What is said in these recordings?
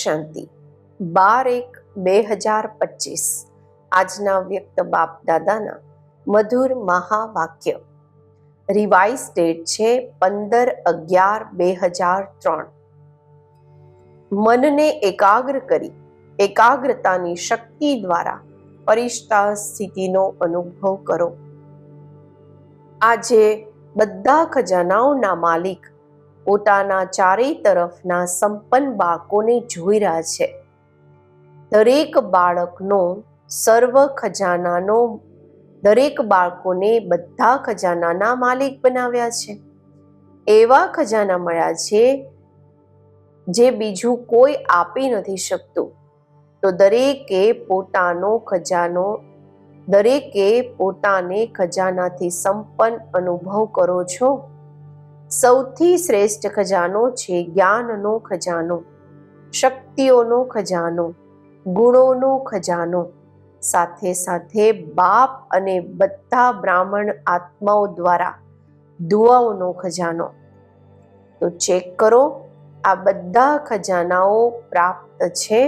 શાંતિ 12/1/2025 આજના વ્યક્ત બાપ દાદાના મધુર મહાવાક્ય. રિવાઇઝ ડેટ છે 15/11/2003. મનને એકાગ્ર કરી એકાગ્રતાની શક્તિ દ્વારા પરિષ્ઠા સ્થિતિનો અનુભવ કરો. આજે બધા ખજાનાઓના માલિક પોતાના ચારેય તરફના સંપન્ન બાળકોને જોઈ રહ્યા છે. દરેક બાળકનો સર્વ ખજાનાનો દરેક બાળકોને બધા ખજાનાના માલિક બનાવ્યા છે. એવા ખજાના મળ્યા છે જે બીજું કોઈ આપી નથી શકતું. તો દરેકે પોતાને ખજાનાથી સંપન્ન અનુભવ કરો છો. સૌથી શ્રેષ્ઠ ખજાનો છે જ્ઞાનનો ખજાનો, શક્તિઓનો ખજાનો, ગુણોનો ખજાનો, સાથે સાથે બાપ અને બધા બ્રાહ્મણ આત્માઓ દ્વારા દુઆઓનો ખજાનો. તો ચેક કરો, આ બધા ખજાનાઓ પ્રાપ્ત છે.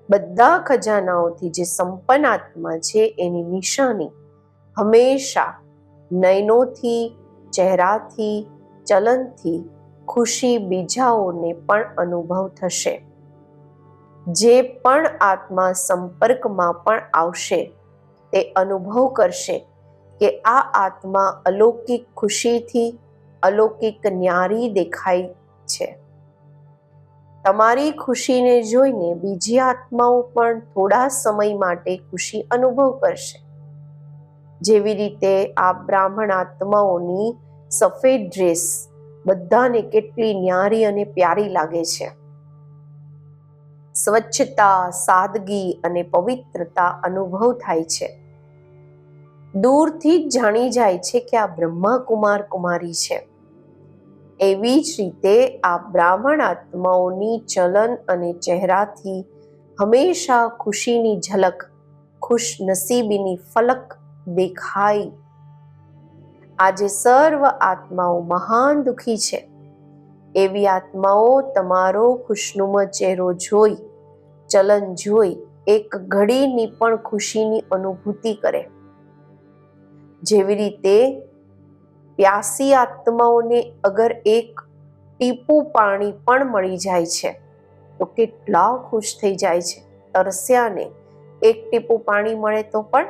બધા ખજાનાઓથી જે સંપન્ન આત્મા છે એની નિશાની હંમેશા નયનોથી, ચહેરાથી, ચલનથી ખુશી બીજાઓને પણ અનુભવ થશે. જે પણ આત્મા સંપર્કમાં પણ આવશે તે અનુભવ કરશે કે આ આત્મા અલૌકિક ખુશીથી અલૌકિક ન્યારી દેખાય છે. તમારી ખુશીને જોઈને બીજી આત્માઓ પણ થોડા સમય માટે ખુશી અનુભવ કરશે. જેવી રીતે આ બ્રાહ્મણ આત્માઓની સફેદ ડ્રેસ બધાને કેટલી ન્યારી અને પ્યારી લાગે છે. સ્વચ્છતા, સાદગી અને પવિત્રતા અનુભવ થાય છે. દૂરથી જ જાણી જાય છે કે આ બ્રહ્મા કુમાર કુમારી છે. એવી જ રીતે આ બ્રાહ્મણ આત્માઓની ચલન અને ચહેરાથી હંમેશા ખુશીની ઝલક, ખુશ નસીબીની ફલક દેખાય. આજે સર્વ આત્માઓ મહાન દુઃખી છે. એવી આત્માઓ તમારો ખુશનુમા ચહેરો જોઈ, ચલન જોઈ એક ઘડીની પણ ખુશીની અનુભૂતિ કરે. જેવી રીતે પ્યાસી આત્માઓને અગર એક ટીપું પાણી પણ મળી જાય છે તો કેટલા ખુશ થઈ જાય છે. તરસ્યાને એક ટીપું પાણી મળે તો પણ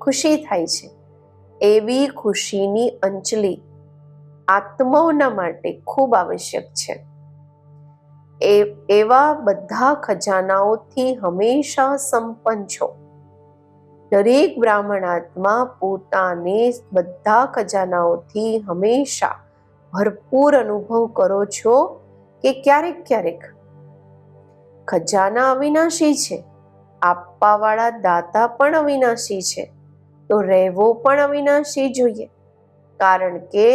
ખુશી થાય છે. એવી ખુશીની અંજલિ આત્માઓના માટે ખૂબ આવશ્યક છે. એવા બધા ખજાનાઓથી હંમેશા સંપન્ન છો. દરેક બ્રાહ્મણ આત્મા પોતાને બધા ખજાનાઓથી હંમેશા ભરપૂર અનુભવ કરો છો કે ક્યારેક ક્યારેક ખજાના અવિનાશી છે, આપવાવાળા દાતા પણ અવિનાશી છે, તો રહેવો પણ અવિનાશી જોઈએ. કારણ કે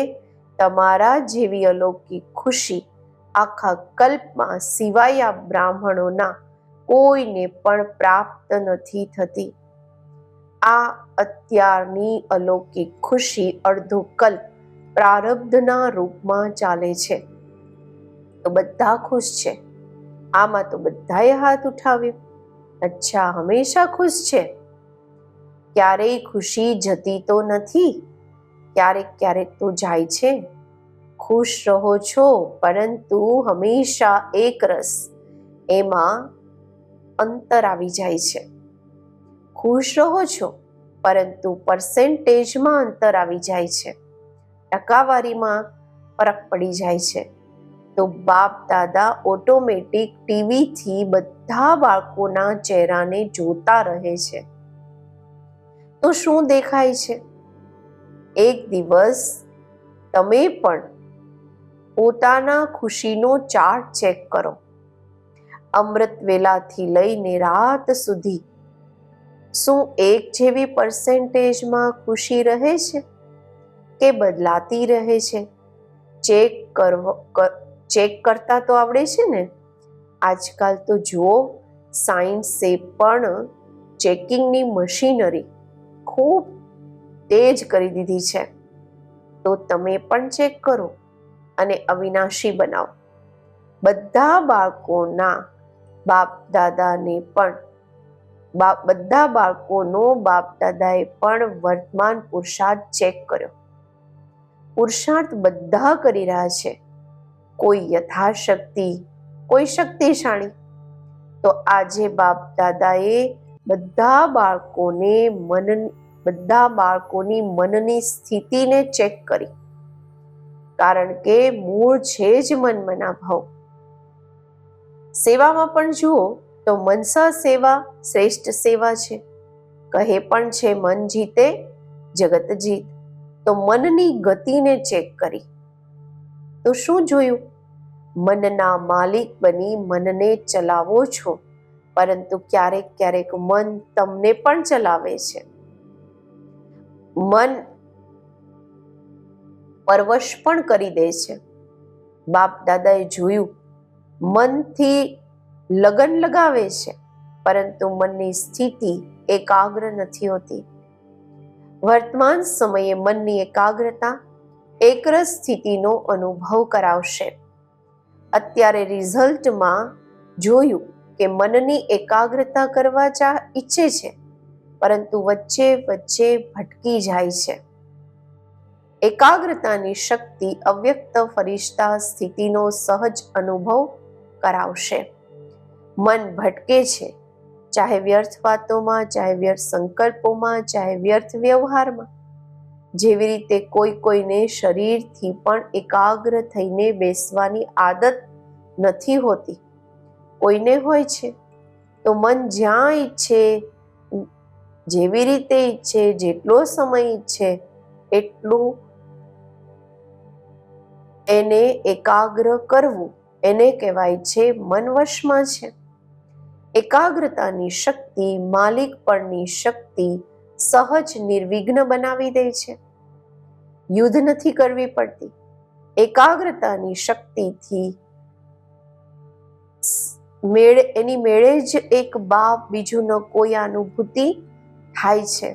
તમારા જેવી અલૌકિક ખુશી આખા કલ્પમાં સિવાય આ બ્રાહ્મણોના કોઈને પણ પ્રાપ્ત નથી થતી. આ અત્યારની અલૌકિક ખુશી અડધો કલ્પ પ્રારબ્ધના રૂપમાં ચાલે છે. તો બધા ખુશ છે. આમાં તો બધાએ હાથ ઉઠાવ્યો. અચ્છા, હંમેશા ખુશ છે. ક્યારેય ખુશી જતી તો નથી, ક્યારેક ક્યારેક તો જાય છે. ખુશ રહો છો પરંતુ હંમેશા એક રસ, એમાં અંતર આવી જાય છે. ખુશ રહો છો પરંતુ પર્સેન્ટેજમાં અંતર આવી જાય છે, ટકાવારીમાં ફરક પડી જાય છે. તો બાપ દાદા ઓટોમેટિક ટીવીથી બધા બાળકોના ચહેરાને જોતા રહે છે. તો શું દેખાય છે? એક દિવસ તમે પણ પોતાના ખુશીનો ચાર્ટ ચેક કરો. અમૃત વેલાથી લઈને રાત સુધી શું એક જેવી પર્સેન્ટેજમાં ખુશી રહે છે કે બદલાતી રહે છે? ચેક કરતા તો આવડે છે ને. આજકાલ તો જુઓ, સાયન્સે પણ ચેકિંગની મશીનરી ખૂબ તેજ કરી દીધી છે. તો તમે પણ ચેક કરો અને અવિનાશી બનાવો. બધા બાળકોના બાપ દાદાને પણ બધા બાળકોનો બાપ દાદાએ પણ વર્તમાન પુરુષાર્થ ચેક કર્યો. પુરુષાર્થ બધા કરી રહ્યા છે, કોઈ યથાશક્તિ, કોઈ શક્તિશાળી. તો આજે બાપ દાદાએ બધા બાળકોની મનની સ્થિતિને ચેક કરી, કારણ કે મૂળ છે જ મનના ભાવ. સેવામાં પણ જુઓ તો મનસા સેવા શ્રેષ્ઠ સેવા છે. કહે પણ છે મન જીતે જગત જીત. તો મનની ગતિને ચેક કરી તો શું જોયું? મનના માલિક બની મનને ચલાવો છો, પરંતુ ક્યારેક ક્યારેક મન તમને પણ ચલાવે છે. મન પરવશ પણ કરી દે છે. બાપ દાદાએ જોયું, મનથી લગન લગાવે છે, પરંતુ મનની સ્થિતિ એકાગ્ર નથી હોતી. વર્તમાન સમયે મનની એકાગ્રતા એકરસ સ્થિતિનો અનુભવ કરાવશે. અત્યારે રિઝલ્ટમાં જોયું કે મનની એકાગ્રતા કરવા ઈચ્છે છે, પરંતુ વચ્ચે વચ્ચે ભટકી જાય છે. એકાગ્રતાની શક્તિ અવ્યક્ત ફરિશ્તા સ્થિતિનો સહજ અનુભવ કરાવશે. મન ભટકે છે, ચાહે વ્યર્થ વાતોમાં, ચાહે વ્યર્થ સંકલ્પોમાં, ચાહે વ્યર્થ વ્યવહારમાં. જેવી રીતે કોઈને શરીરથી પણ એકાગ્ર થઈને બેસવાની આદત નથી હોતી, કોઈને હોય છે. તો મન જ્યાં ઈચ્છે, જેવી રીતે ઈચ્છે, જેટલો સમય ઈચ્છે એટલું એને એકાગ્ર કરવું, એને કહેવાય છે મન વશમાં છે. એકાગ્રતાની શક્તિ માલિકપણની શક્તિ સહજ નિર્વિઘ્ન બનાવી દે છે. યુદ્ધ નથી કરવી પડતી. એકાગ્રતાની શક્તિથી એની મેળે જ એક બાપ બીજું ન કોઈ અનુભૂતિ થાય છે.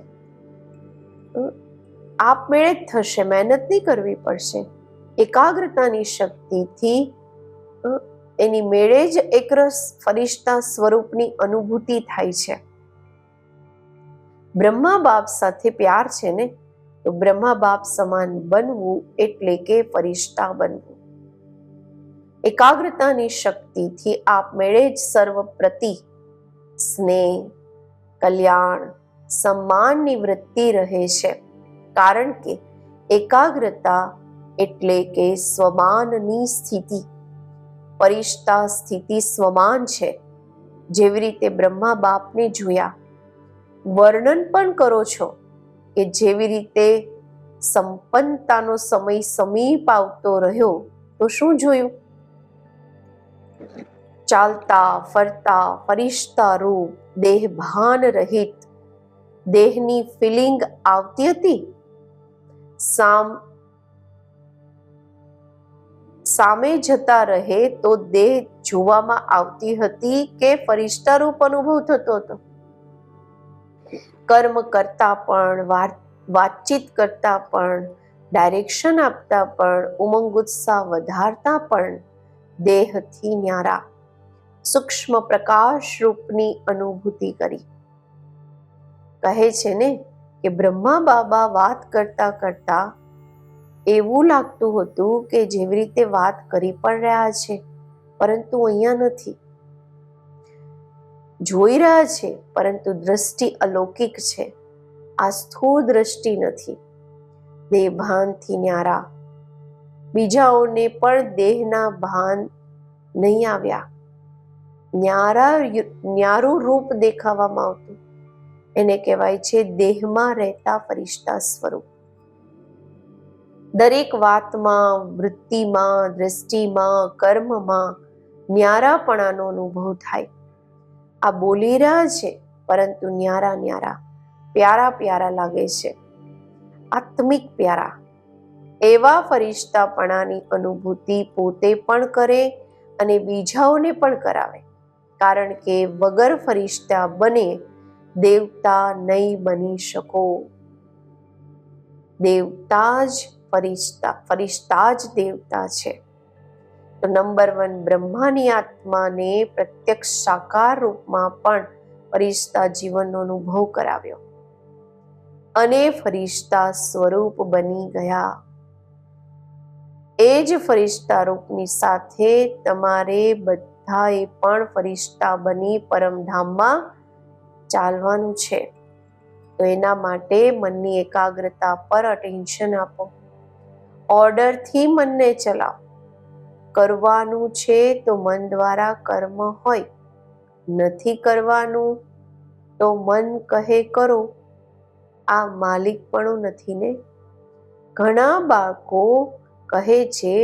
આપમેળે જ થશે, મહેનત નહીં કરવી પડશે. એકાગ્રતાની શક્તિથી એની મેળે જ એકરસ ફરિશ્તા સ્વરૂપની અનુભૂતિ થાય છે. બ્રહ્મા બાપ સાથે પ્યાર છે ને, તો બ્રહ્મા બાપ સમાન બનવું એટલે કે ફરિશ્તા બનવું. એકાગ્રતાની શક્તિથી આપમેળે જ સર્વ પ્રતિ સ્નેહ, કલ્યાણ, સન્માનની વૃત્તિ રહે છે. કારણ કે એકાગ્રતા એટલે કે સ્વમાનની સ્થિતિ. ફરિશ્તા સ્થિતિ સ્વમાન છે. જેવી રીતે બ્રહ્મા બાપને જોયા, વર્ણન પણ કરો છો કે જેવી રીતે સંપન્નતાનો સમય સમીપ આવતો રહ્યો તો શું જોયું? ચાલતા ફરતા ફરિશ્તા રૂપ, દેહ ભાન રહિત, દેહની ફિલિંગ આવતી હતી. સામે જતા રહે તો દેહ જોવામાં આવતી હતી કે ફરિશ્તા રૂપ અનુભવ થતો હતો. કર્મ કરતા પણ, વાતચીત કરતા પણ, ડાયરેક્શન આપતા પણ, ઉમંગ ઉત્સાહ વધારતા પણ દેહથી ન્યારા સૂક્ષ્મ પ્રકાશ રૂપની અનુભૂતિ કરી. કહે છે ને કે બ્રહ્મા બાબા વાત કરતા કરતા એવું લાગતું હતું કે જેવી રીતે વાત કરી પણ રહ્યા છે, પરંતુ અહીંયા નથી. જોઈ રહ્યા છે, પરંતુ દ્રષ્ટિ અલૌકિક છે. આ સ્થૂળ દ્રષ્ટિ નથી. દેહ ભાનથી ન્યારા. બીજાઓને પણ દેહના ભાન નહીં આવ્યા. ન્યારું રૂપ દેખાવામાં આવતું. એને કહેવાય છે દેહમાં રહેતા ફરિશ્તા સ્વરૂપ. દરેક વાતમાં, વૃત્તિમાં, દ્રષ્ટિમાં, કર્મમાં ન્યારાપણાનો અનુભવ થાય. આ બોલી રહ્યા છે, પરંતુ ન્યારા ન્યારા, પ્યારા પ્યારા લાગે છે, આત્મિક પ્યારા. એવા ફરિશ્તાપણાની અનુભૂતિ પોતે પણ કરે અને બીજાઓને પણ કરાવે. કારણ કે વગર ફરિશ્તા બને દેવતા નહીં બની શકો. દેવતા જ ફરિશ્તા જ દેવતા છે. તો નંબર 1, બ્રહ્માની આત્માને પ્રત્યક્ષ સાકાર રૂપમાં પણ ફરિશ્તા જીવનનો અનુભવ કરાવ્યો અને ફરિશ્તા સ્વરૂપ બની ગયા. એ જ ફરિશ્તા રૂપની સાથે તમારે બધાએ પણ ફરિશ્તા બની પરમધામમાં ચાલવાનું છે. તો એના માટે મનની એકાગ્રતા પર અટેન્શન આપો. ઓર્ડરથી મનને ચલાવો. કરવાનું છે તો મન દ્વારા કર્મ હોય, નથી કરવાનું તો મન કહે કરો. આ માલિકપણું નથી ને. ઘણા બાળકો કહે છે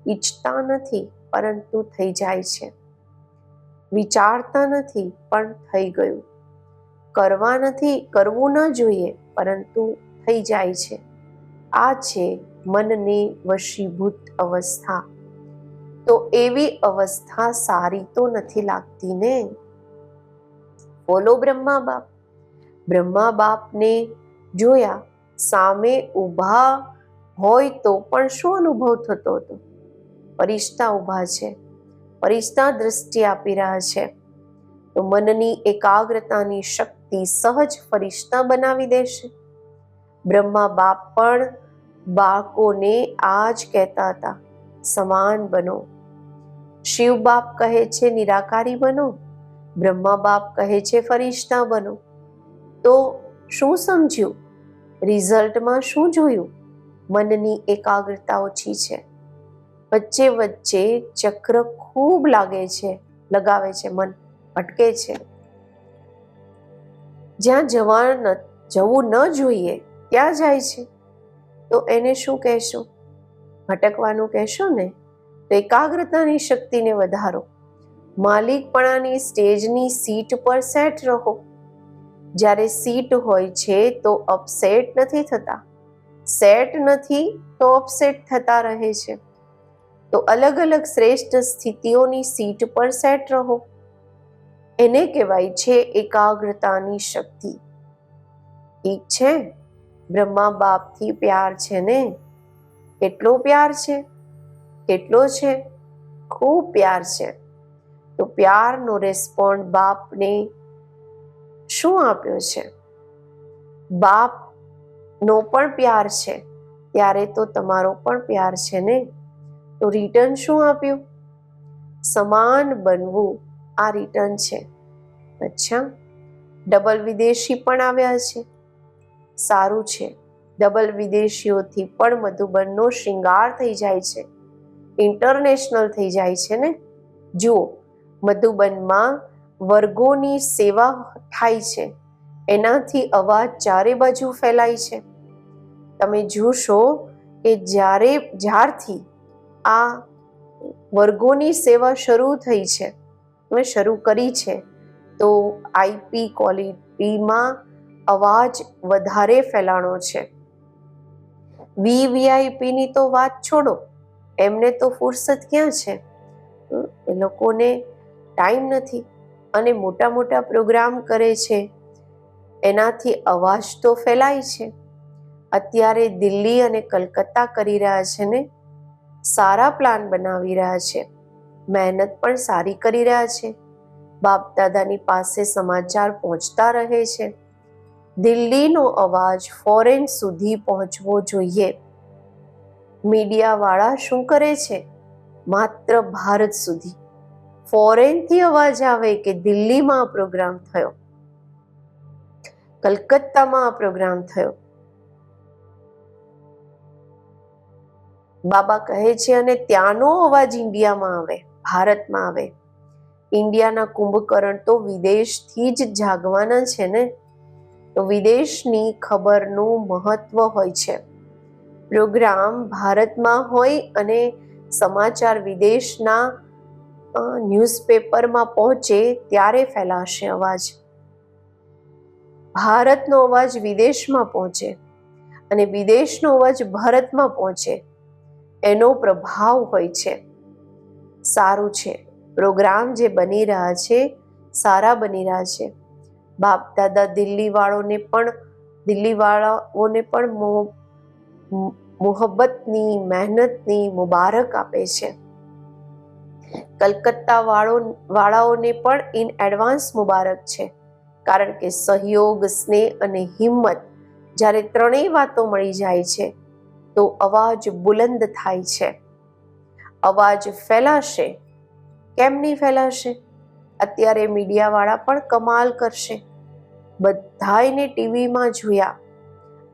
ઈચ્છતા નથી પરંતુ થઈ જાય છે, વિચારતા નથી પણ થઈ ગયું, કરવું ન જોઈએ પરંતુ થઈ જાય છે. આ છે મનની વશીભૂત અવસ્થા. તો એવી અવસ્થા સારી તો નથી લાગતી ને. બોલો બ્રહ્મા બાપ. બ્રહ્મા બાપને જોયા, સામે ઊભા હોય તો પણ શું અનુભવ થતો હતો? ફરિશ્તા ઊભા છે, ફરિશ્તા દ્રષ્ટિ આપી રહ્યા છે. તો મનની એકાગ્રતાની શક્તિ સહજ ફરિશ્તા બનાવી દેશે. બ્રહ્મા બાપ પણ બાળકોને આ જ કહેતા હતા, સમાન બનો. શિવ બાપ કહે છે નિરાકારી બનો, બ્રહ્મા બાપ કહે છે ફરિશ્તા બનો. તો શું સમજ્યું? રિઝલ્ટમાં શું જોયું? મનની એકાગ્રતા ઓછી છે. વચ્ચે વચ્ચે ચક્ર ખૂબ લગાવે છે, મન ભટકે છે. જ્યાં જવું ન જોઈએ ત્યાં જાય છે. તો એને શું કહેશો? ભટકવાનું કહેશો ને. તો એકાગ્રતાની શક્તિને વધારો. માલિકપણાની સ્ટેજની સીટ પર સેટ રહો. જ્યારે સીટ હોય છે તો અપસેટ નથી થતા, સેટ નથી તો અપસેટ થતા રહે છે. તો અલગ અલગ શ્રેષ્ઠ સ્થિતિઓની સીટ પર સેટ રહો. એને કહેવાય છે એકાગ્રતાની શક્તિ. ઠીક છે, બ્રહ્મા બાપથી પ્યાર છે ને? કેટલો પ્યાર છે? કેટલો છે? ખૂબ પ્યાર છે. તો પ્યારનો રિસ્પોન્ડ બાપને શું આપ્યો છે? બાપનો પણ પ્યાર છે, ત્યારે તો તમારો પણ પ્યાર છે ને. તો રિટર્ન શું આપ્યું? સમાન બનવું, આ રિટર્ન છે. અચ્છા, ડબલ વિદેશી પણ આવ્યા છે. સારું છે, ડબલ વિદેશીઓથી પણ મધુબનનો શૃંગાર થઈ જાય છે, ઇન્ટરનેશનલ થઈ જાય છે ને. જુઓ, મધુબનમાં વર્ગોની સેવા થાય છે, એનાથી અવાજ ચારે બાજુ ફેલાય છે. તમે જોશો કે જ્યારથી આ વર્ગોની સેવા શરૂ થઈ છે, શરૂ કરી છે, તો આઈપી ક્વોલિટીમાં અવાજ વધારે ફેલાણો છે. વીવીઆઈપીની તો વાત છોડો, એમને તો ફુરસત ક્યાં છે? એ લોકોને ટાઈમ નથી અને મોટા મોટા પ્રોગ્રામ કરે છે, એનાથી અવાજ તો ફેલાય છે. અત્યારે દિલ્હી અને કલકત્તા કરી રહ્યા છે ને, સારા પ્લાન બનાવી રહ્યા છે, મહેનત પણ સારી કરી રહ્યા છે. બાપ દાદાની પાસે સમાચાર પહોંચતા રહે છે. દિલ્હીનો અવાજ ફોરેન સુધી પહોંચવો જોઈએ. મીડિયાવાળા શું કરે છે? માત્ર ભારત સુધી. ફોરેનથી અવાજ આવે કે દિલ્હીમાં આ પ્રોગ્રામ થયો, કલકત્તામાં આ પ્રોગ્રામ થયો. બાબા કહે છે અને ત્યાંનો અવાજ ઇન્ડિયામાં આવે, ભારતમાં આવે. ઇન્ડિયાના કુંભકર્ણ તો વિદેશથી જ જાગવાના છે ને. તો વિદેશની ખબરનું મહત્વ હોય છે. પ્રોગ્રામ ભારતમાં હોય અને સમાચાર વિદેશના ન્યૂઝપેપરમાં પહોંચે ત્યારે ફેલાશે અવાજ. ભારતનો અવાજ વિદેશમાં પહોંચે અને વિદેશનો અવાજ ભારતમાં પહોંચે, એનો પ્રભાવ હોય છે. સારું છે, પ્રોગ્રામ જે બની રહ્યા છે સારા બની રહ્યા છે. બાપ દાદા દિલ્હીવાળાઓને પણ મોહબ્બતની, મહેનતની મુબારક આપે છે. કલકત્તા વાળાઓને પણ ઇન એડવાન્સ મુબારક છે, કારણ કે સહયોગ, સ્નેહ અને હિંમત જ્યારે ત્રણેય વાતો મળી જાય છે તો અવાજ બુલંદ થાય છે, અવાજ ફેલાશે. કેમ નહીં ફેલાશે? અત્યારે મીડિયાવાળા પણ કમાલ કરશે. બધાયને ટીવીમાં જોયા,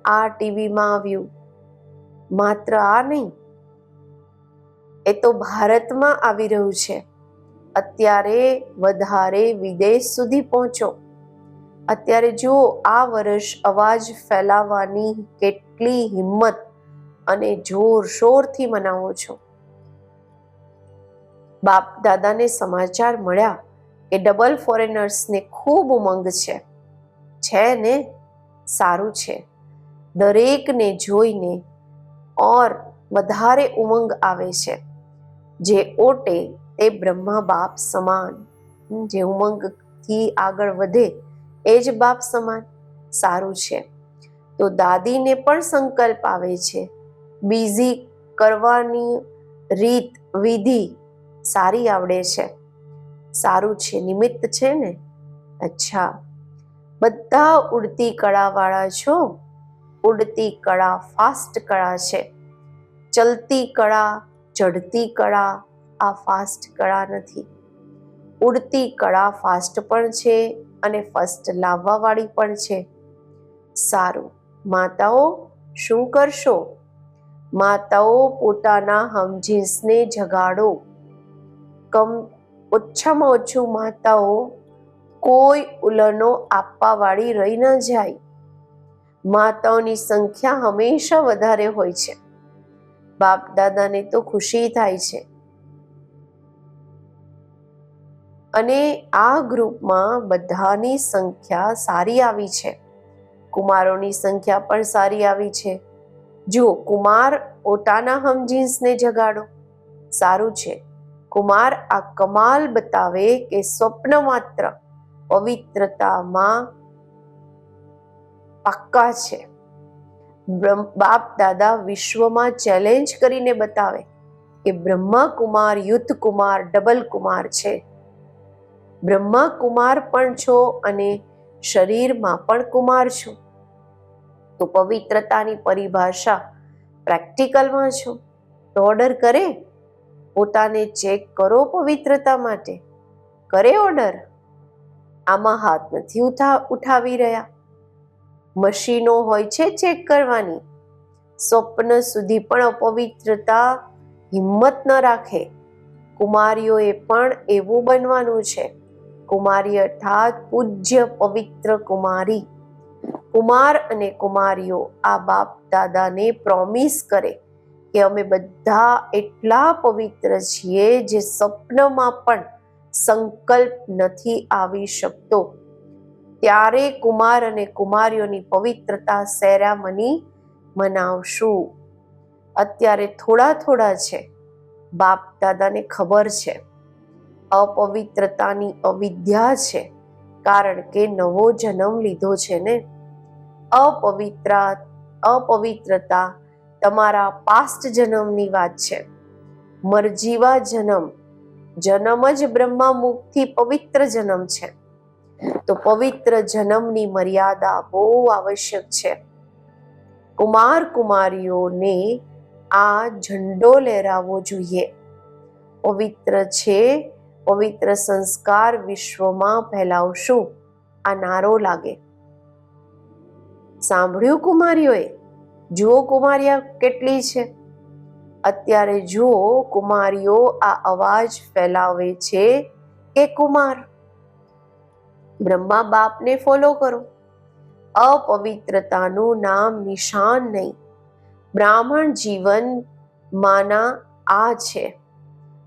આ ટીવીમાં આવ્યું. માત્ર આ નહીં, એ તો ભારતમાં આવી રહ્યું છે. અત્યારે વધારે વિદેશ સુધી પહોંચો. અત્યારે જુઓ, આ વર્ષ અવાજ ફેલાવવાની કેટલી હિંમત અને જોરશોરથી મનાવો છો. બાપ દાદાને સમાચાર મળ્યા કે ડબલ ફોરેનર્સને ખૂબ ઉમંગ છે ને? સારું છે. દરેકને જોઈને ઓર વધારે ઉમંગ આવે છે. જે ઓટે તે બ્રહ્મા બાપ સમાન. જે ઉમંગથી આગળ વધે એ જ બાપ સમાન. સારું છે. તો દાદીને પણ સંકલ્પ આવે છે. બીજી કરવાની રીત વિધિ સારી આવડે છે. સારું છે, નિમિત્ત છે ને? અચ્છા, બધા ઉડતી કળાવાળા છો. ઉડતી કળા ફાસ્ટ કળા છે. ચલતી કળા, ચઢતી કળા આ ફાસ્ટ કળા નથી. ઉડતી કળા ફાસ્ટ પણ છે અને ફર્સ્ટ લાવવાવાળી પણ છે. સારું. માતાઓ શું કરશો? માતાઓ પોતાના હમજીન્સને જગાડો. ઓછામાં ઓછું માતાઓ કોઈ ઉલનો આપવાવાળી રહી ન જાય. માતાઓની સંખ્યા હંમેશા વધારે હોય છે. બાપ દાદાને તો ખુશી થાય છે. અને આ ગ્રુપમાં બધાની સંખ્યા સારી આવી છે. કુમારોની સંખ્યા પણ સારી આવી છે. જુઓ, કુમાર પોતાના હમજીન્સને જગાડો. સારું છે. કુમાર આ કમાલ બતાવે કે સ્વપ્ન માત્ર પવિત્રતામાં પાક્કા છે. બાપ દાદા વિશ્વમાં ચેલેન્જ કરીને બતાવે કે બ્રહ્મા કુમાર, યુદ્ધ કુમાર, ડબલ કુમાર છે. બ્રહ્મા કુમાર પણ છો અને શરીરમાં પણ કુમાર છો. તો પવિત્રતાની પરિભાષા પ્રેક્ટિકલમાં છો તો ઓર્ડર કરે. પોતાને ચેક કરો પવિત્રતા માટે. કરે ઓર્ડર. આમાં હાથ નથી ઉઠાવી રહ્યા. મશીનો હોય છે ચેક કરવાની. સ્વપ્ન સુધી પણ અપવિત્રતા હિંમત ન રાખે. કુમારીઓએ પણ એવું બનવાનું છે. કુમારી અર્થાત પૂજ્ય પવિત્ર કુમારી. કુમાર અને કુમારીઓ આ બાપ દાદાને પ્રોમિસ કરે કે અમે બધા એટલા પવિત્ર છીએ જે સ્વપ્નમાં પણ સંકલ્પ નથી આવી શકતો. ત્યારે કુમાર અને કુમારીઓની પવિત્રતા સેરેમની મનાવશું. અત્યારે થોડા થોડા છે. બાપ દાદાને ખબર છે અપવિત્રતાની અવિદ્યા છે, કારણ કે નવો જન્મ લીધો છે ને. અપવિત્રતા તમારા પાસ્ટ જન્મની વાત છે. મરજીવા જન્મ જ બ્રહ્મા મુખથી પવિત્ર જન્મ છે. તો પવિત્ર જન્મની મર્યાદા બહુ આવશ્યક છે. કુમાર કુમારીઓને આ ઝંડો લહેરાવવો જોઈએ. પવિત્ર છે, પવિત્ર સંસ્કાર વિશ્વમાં ફેલાવશું. આ નારો લાગે. સાંભળ્યું કુમારીઓએ? જુઓ કુમારીઓ કેટલી છે. અત્યારે જુઓ કુમારીઓ આ અવાજ ફેલાવે છે કે કુમાર. બ્રહ્મા બાપને ફોલો કરો. અપવિત્રતાનું નામ નિશાન નહીં. બ્રાહ્મણ જીવન માના આ છે.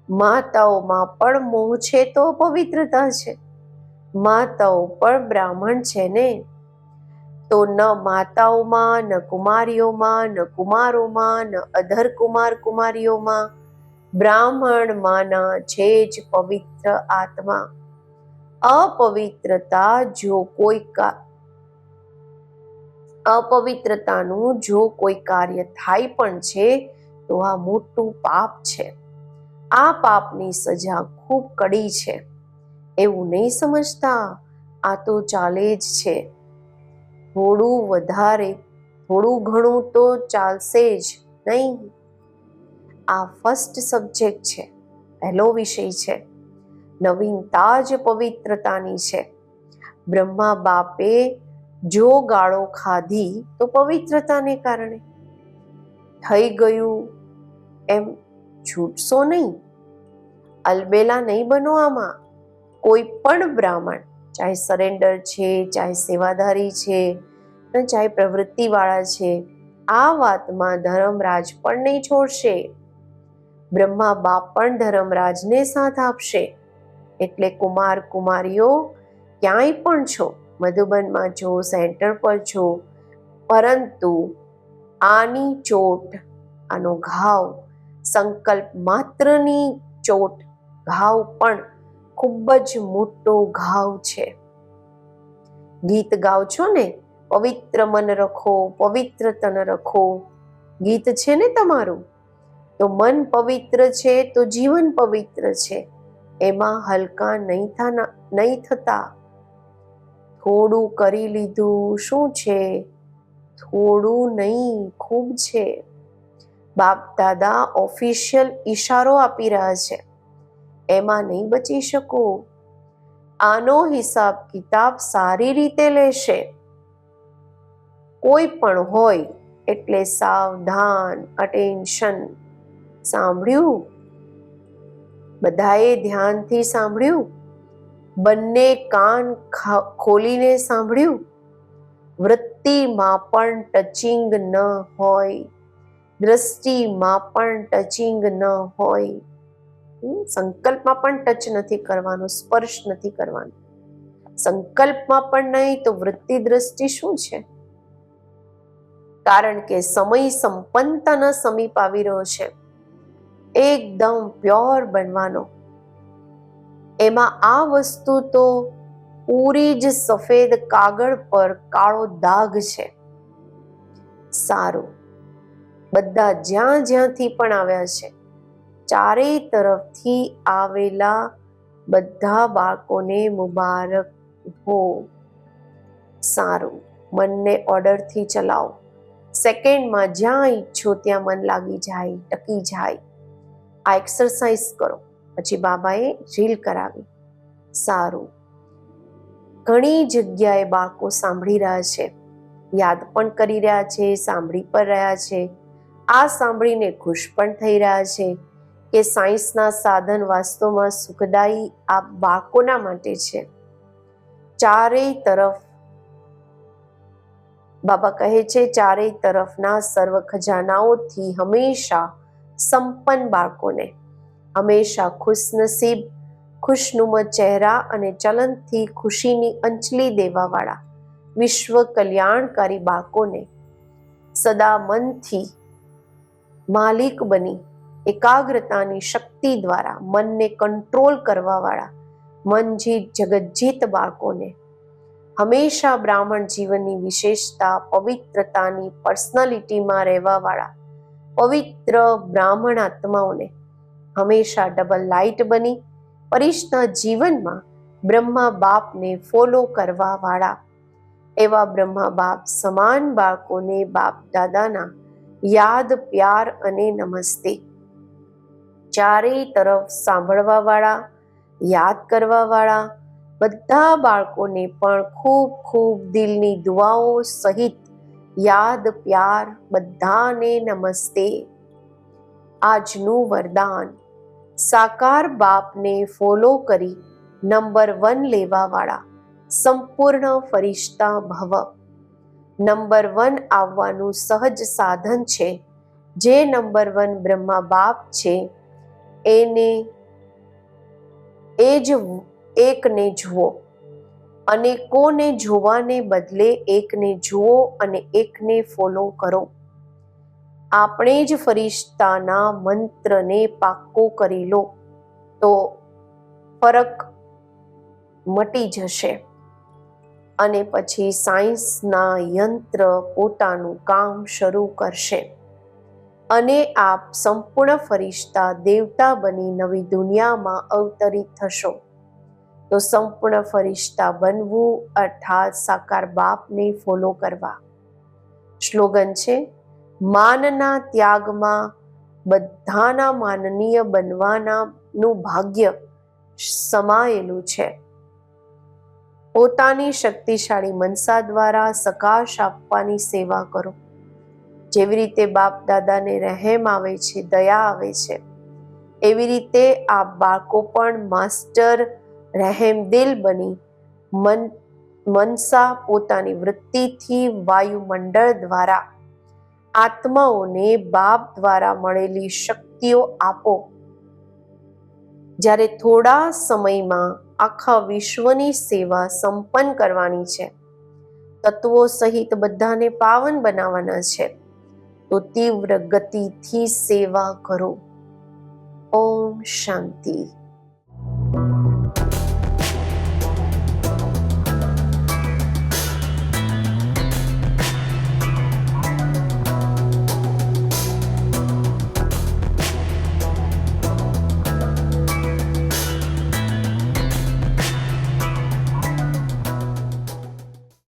માતાઓમાં પણ મોહ છે તો પવિત્રતા છે. માતાઓ પણ બ્રાહ્મણ છે ને. તો ન માતાઓમાં, ન કુમારીઓમાં, ન કુમારોમાં, ન અધર કુમાર કુમારીઓમાં બ્રાહ્મણ માના છે જ પવિત્ર આત્મા. અપવિત્રતાનું જો કોઈ કાર્ય થાય પણ છે તો આ મોટું પાપ છે. આ પાપની સજા ખૂબ કડી છે એવું નહીં સમજતા. આ તો ચાલે જ છે. થોડું વધારે થોડું ઘણું તો ચાલશે જ નહીં. આ ફર્સ્ટ સબ્જેક્ટ છે, પહેલો વિષય છે. નવીનતા જ પવિત્રતાની છે. બ્રહ્મા બાપે જો ગાળો ખાધી તો પવિત્રતાને કારણે થઈ ગયું એમ છૂટશો નહીં. અલબેલા નહીં બનો આમાં. કોઈ પણ બ્રાહ્મણ, ચાહે સરેન્ડર છે, ચાહે સેવાધારી છે, ચાહે પ્રવૃત્તિવાળા છે, આ વાતમાં ધર્મરાજ પણ નહીં છોડશે. બ્રહ્મા બાપ પણ ધર્મરાજને સાથ આપશે. એટલે કુમાર કુમારીઓ ક્યાંય પણ છો, મધુબનમાં છો, સેન્ટર પર છો, પરંતુ આની ચોટ, આનો ઘાવ, સંકલ્પ માત્રની ચોટ, ઘાવ પણ ખૂબ જ મોટો ઘાવ છે. ગીત ગાઓ છો ને, પવિત્ર મન રખો, પવિત્ર તન રખો, ગીત છે ને તમારું. તો મન પવિત્ર છે તો જીવન પવિત્ર છે. એમાં હલકા નહીં થતા. થોડું કરી લીધું શું છે? થોડું નહીં, ખૂબ છે. બાપ દાદા ઓફિશિયલ ઈશારો આપી રહ્યા છે, એમાં નહીં બચી શકો. આનો હિસાબ કિતાબ સારી રીતે લેશે. કોઈ પણ હોય એટલે સાવધાન, અટેન્શન. સાંભળ્યું? બધાએ ધ્યાનથી સાંભળ્યું? બંને કાન ખોલીને સાંભળ્યું? વૃત્તિમાં પણ ટચિંગ ન હોય, દ્રષ્ટિમાં પણ ટચિંગ ન હોય, સંકલ્પમાં પણ ટચ નથી કરવાનો, સ્પર્શ નથી કરવાનો. સંકલ્પમાં પણ નહીં તો વૃત્તિ દ્રષ્ટિ શું છે? કારણ કે સમય સંપન્નતાના સમીપ આવી રહ્યો છે. એકદમ પ્યોર બનવાનો. એમાં આ વસ્તુ તો પૂરી જ સફેદ કાગળ પર કાળો દાગ છે. સારું, બધા જ્યાં જ્યાંથી પણ આવ્યા છે, ચારેય તરફથી આવેલા બધા બાળકોને મુબારક હો. સારું, મનને ઓર્ડરથી ચલાવો. સેકન્ડમાં જ્યાં ઈચ્છો ત્યાં મન લાગી જાય, ટકી જાય. આ એક્સરસાઇઝ કરો. પછી બાબાએ રીલ કરાવી. સારું, ઘણી જગ્યાએ બાળકો સાંભળી રહ્યા છે, યાદ પણ કરી રહ્યા છે, સાંભળી પણ રહ્યા છે. આ સાંભળીને ખુશ પણ થઈ રહ્યા છે કે સાયન્સના સાધન વાસ્તવમાં સુખદાયી આ બાળકોના માટે છે. ચારેય તરફ બાબા કહે છે, ચારેય તરફના સર્વ ખજાનાઓથી હંમેશા સંપન્ન બાળકોને, હંમેશા ખુશનસીબ, ખુશનુમા ચહેરા અને ચલનથી ખુશીની અંજલિ દેવાવાળા વિશ્વ કલ્યાણકારી બાળકોને સદા મનથી માલિક બની એકાગ્રતાની શક્તિ દ્વારા મનને કંટ્રોલ કરવાવાળા મનજીત જગતજીત બાળકોને, હંમેશા બ્રાહ્મણ જીવનની વિશેષતા, પવિત્રતાની પર્સનાલિટીમાં રહેવાવાળા પવિત્ર બ્રાહ્મણ આત્માઓને, હંમેશા ડબલ લાઇટ બની પરિશના જીવનમાં બ્રહ્મા બાપને ફોલો કરવાવાળા એવા બ્રહ્મા બાપ સમાન બાળકોને બાપ દાદાના યાદ, પ્યાર અને નમસ્તે. ચારેય તરફ સાંભળવાવાળા, યાદ કરવાવાળા બધા બાળકોને પણ ખૂબ ખૂબ દિલની દુઆઓ સહિત યાદ, પ્યાર, બધાને નમસ્તે. આજનું વરદાન: સાકાર બાપને ફોલો કરી નંબર 1 લેવાવાળા સંપૂર્ણ ફરિશ્તા ભવ. નંબર 1 આવવાનું સહજ સાધન છે. જે નંબર 1 બ્રહ્મા બાપ છે એને એ જ એકને જુઓ. અનેકોને જોવાને બદલે એકને જુઓ અને એકને ફોલો કરો. આપણે જ ફરિશ્તાના મંત્રને પાક્કો કરી લો તો ફરક મટી જશે અને પછી સાયન્સના યંત્ર પોતાનું કામ શરૂ કરશે. અને આપ સંપૂર્ણ ફરિશ્તા દેવતા બની નવી દુનિયામાં અવતરિત થશો. તો સંપૂર્ણ ફરિશ્તા બનવું અર્થાત સાકાર બાપને ફોલો કરવા. સ્લોગન છે, માનના ત્યાગમાં બધાના માનનીય બનવાનાનું ભાગ્ય સમાયેલું છે. પોતાની શક્તિશાળી મનસા દ્વારા સકાશ આપવાની સેવા કરો. જેવી રીતે બાપ દાદાને રહેમ આવે છે, દયા આવે છે, એવી રીતે આ બાળકો પણ માસ્ટર રહેમદિલ બની મનસા પોતાની વૃત્તિથી વાયુમંડળ દ્વારા આત્માઓને બાપ દ્વારા મળેલી શક્તિઓ આપો. જ્યારે થોડા સમયમાં આખા વિશ્વની સેવા સંપન્ન કરવાની છે, તત્વો સહિત બધાને પાવન બનાવવાના છે, તો તીવ્ર ગતિથી સેવા કરો. ઓમ શાંતિ.